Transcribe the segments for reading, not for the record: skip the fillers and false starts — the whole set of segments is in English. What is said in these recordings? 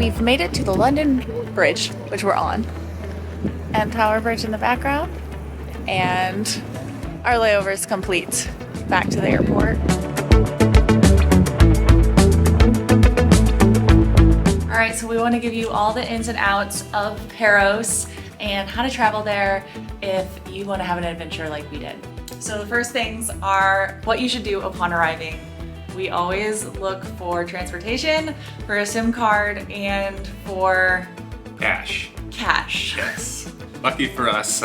we've made it to the London Bridge, which we're on, and Tower Bridge in the background, and our layover is complete back to the airport. All right, so we want to give you all the ins and outs of Paros and how to travel there if you want to have an adventure like we did. So the first things are what you should do upon arriving. We always look for transportation, for a SIM card, and for Cash. Yes. Lucky for us,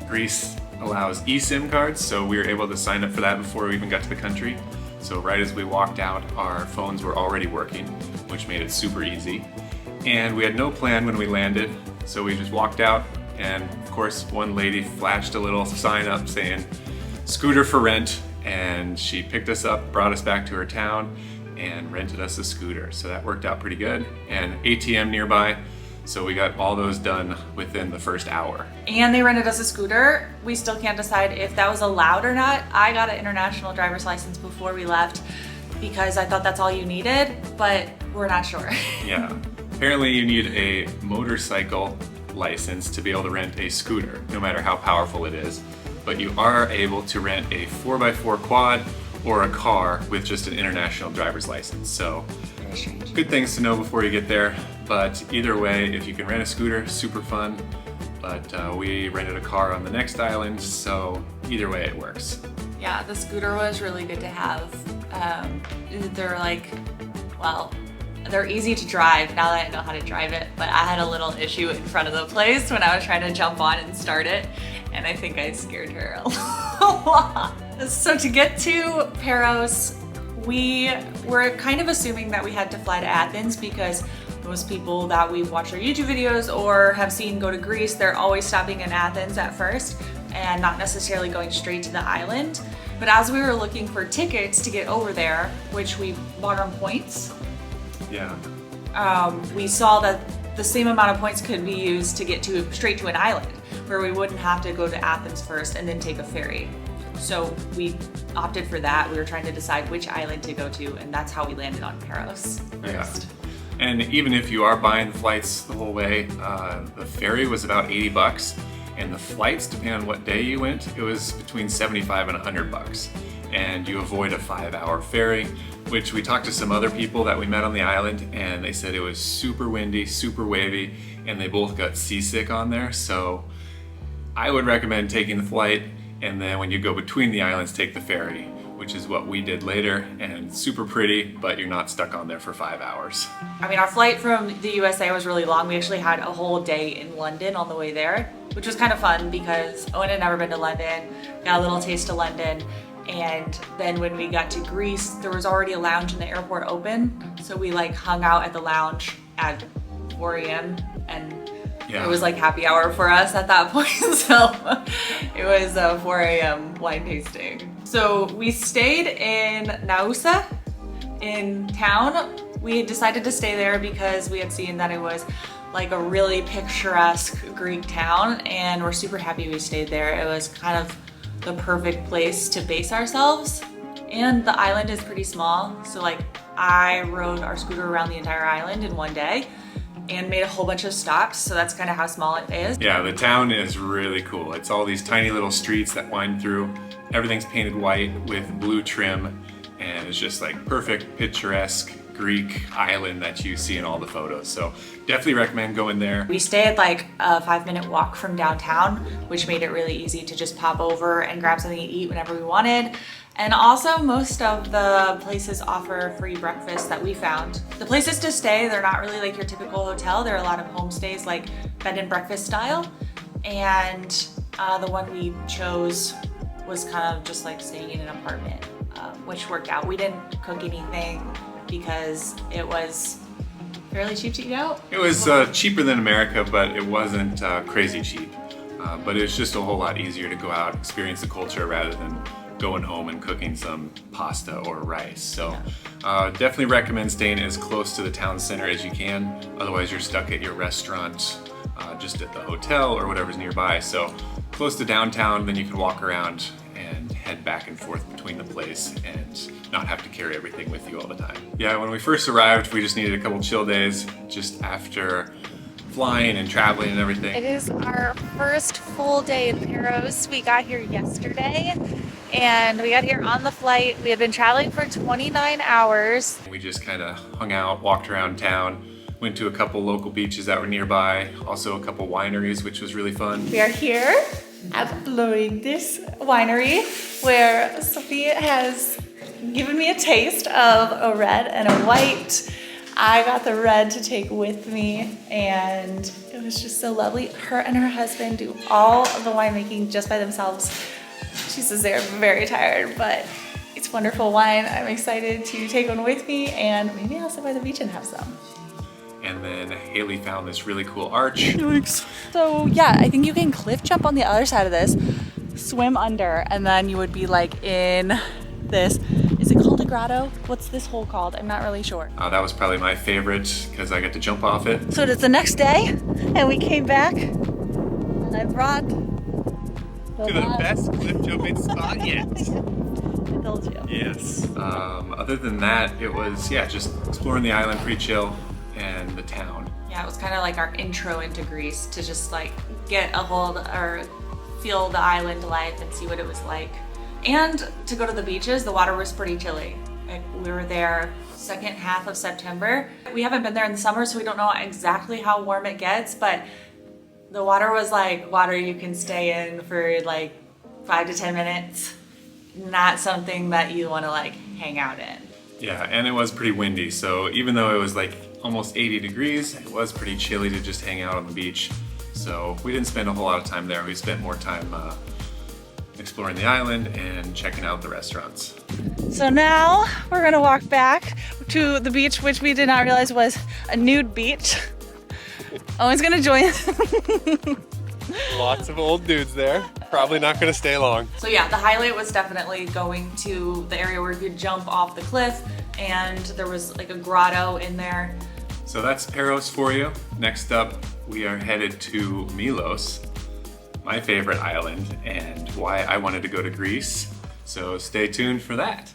Greece allows eSIM cards, so we were able to sign up for that before we even got to the country. So right as we walked out, our phones were already working, which made it super easy. And we had no plan when we landed, so we just walked out, and of course one lady flashed a little sign up saying, "Scooter for rent," and she picked us up, brought us back to her town, and rented us a scooter. So that worked out pretty good. And ATM nearby, so we got all those done within the first hour. And they rented us a scooter. We still can't decide if that was allowed or not. I got an international driver's license before we left because I thought that's all you needed, but we're not sure. Yeah, apparently you need a motorcycle license to be able to rent a scooter, no matter how powerful it is. But you are able to rent a 4x4 quad or a car with just an international driver's license. So Very strange. good things to know before you get there. But either way, if you can rent a scooter, super fun. But we rented a car on the next island, so either way it works. Yeah, the scooter was really good to have. They're like, well, they're easy to drive now that I know how to drive it, but I had a little issue in front of the place when I was trying to jump on and start it, and I think I scared her a lot. So to get to Paros, we were kind of assuming that we had to fly to Athens because most people that we've watched their YouTube videos or have seen go to Greece, they're always stopping in Athens at first and not necessarily going straight to the island. But as we were looking for tickets to get over there, which we bought on points, Yeah. we saw that the same amount of points could be used to get straight to an island where we wouldn't have to go to Athens first and then take a ferry. So we opted for that. We were trying to decide which island to go to, and that's how we landed on Paros first. Yeah. And even if you are buying flights the whole way, the ferry was about 80 bucks, and the flights, depending on what day you went, it was between 75 and 100 bucks. And you avoid a 5-hour ferry, which we talked to some other people that we met on the island, and they said it was super windy, super wavy, and they both got seasick on there. So I would recommend taking the flight, and then when you go between the islands, take the ferry, which is what we did later, and super pretty, but you're not stuck on there for 5 hours. I mean, our flight from the USA was really long. We actually had a whole day in London on the way there, which was kind of fun because Owen had never been to London, got a little taste of London. And then when we got to Greece, there was already a lounge in the airport open. So we like hung out at the lounge at 4 a.m. and Yeah. it was like happy hour for us at that point. So it was a 4 a.m. wine tasting. So we stayed in Naousa in town. We had decided to stay there because we had seen that it was like a really picturesque Greek town, and we're super happy we stayed there. It was kind of the perfect place to base ourselves, and the island is pretty small, so like I rode our scooter around the entire island in one day and made a whole bunch of stops, so that's kind of how small it is. Yeah, the town is really cool. It's all these tiny little streets that wind through. Everything's painted white with blue trim, and it's just like perfect picturesque Greek island that you see in all the photos. So definitely recommend going there. We stayed like a 5-minute walk from downtown, which made it really easy to just pop over and grab something to eat whenever we wanted. And also most of the places offer free breakfast that we found. The places to stay, they're not really like your typical hotel. There are a lot of homestays like bed and breakfast style. And the one we chose was kind of just like staying in an apartment, which worked out. We didn't cook anything because it was fairly cheap to eat out. It was cheaper than America, but it wasn't crazy cheap. But it's just a whole lot easier to go out, experience the culture rather than going home and cooking some pasta or rice. So definitely recommend staying as close to the town center as you can. Otherwise you're stuck at your restaurant, just at the hotel or whatever's nearby. So close to downtown, then you can walk around and head back and forth between the place and not have to carry everything with you all the time. Yeah, when we first arrived, we just needed a couple chill days just after flying and traveling and everything. It is our first full day in Paros. We got here yesterday and we got here on the flight. We had been traveling for 29 hours. We just kind of hung out, walked around town, went to a couple local beaches that were nearby, also a couple wineries, which was really fun. We are here at Lorindy's winery where Sophie has given me a taste of a red and a white. I got the red to take with me and it was just so lovely. Her and her husband do all of the winemaking just by themselves. She says they're very tired, but it's wonderful wine. I'm excited to take one with me and maybe I'll sit by the beach and have some. And then Haley found this really cool arch. Yikes. So yeah, I think you can cliff jump on the other side of this, swim under, and then you would be like in this, is it called a grotto? What's this hole called? I'm not really sure. That was probably my favorite because I got to jump off it. So it's the next day and we came back and I brought to the best cliff jumping spot yet. I told you. Yes. Other than that, it was, yeah, just exploring the island, pretty chill, and the town. Yeah, it was kind of like our intro into Greece to just like get a hold or feel the island life and see what it was like. And to go to the beaches, the water was pretty chilly. Like, we were there second half of September. We haven't been there in the summer, so we don't know exactly how warm it gets, but the water was like water you can stay in for like 5 to 10 minutes. Not something that you want to like hang out in. Yeah, and it was pretty windy, so even though it was like almost 80 degrees, it was pretty chilly to just hang out on the beach. So we didn't spend a whole lot of time there. We spent more time exploring the island and checking out the restaurants. So now we're gonna walk back to the beach, which we did not realize was a nude beach. Owen's gonna join. Lots of old dudes there. Probably not gonna stay long. So yeah, the highlight was definitely going to the area where you could jump off the cliff, and there was like a grotto in there. So that's Paros for you. Next up, we are headed to Milos, my favorite island, and why I wanted to go to Greece. So stay tuned for that.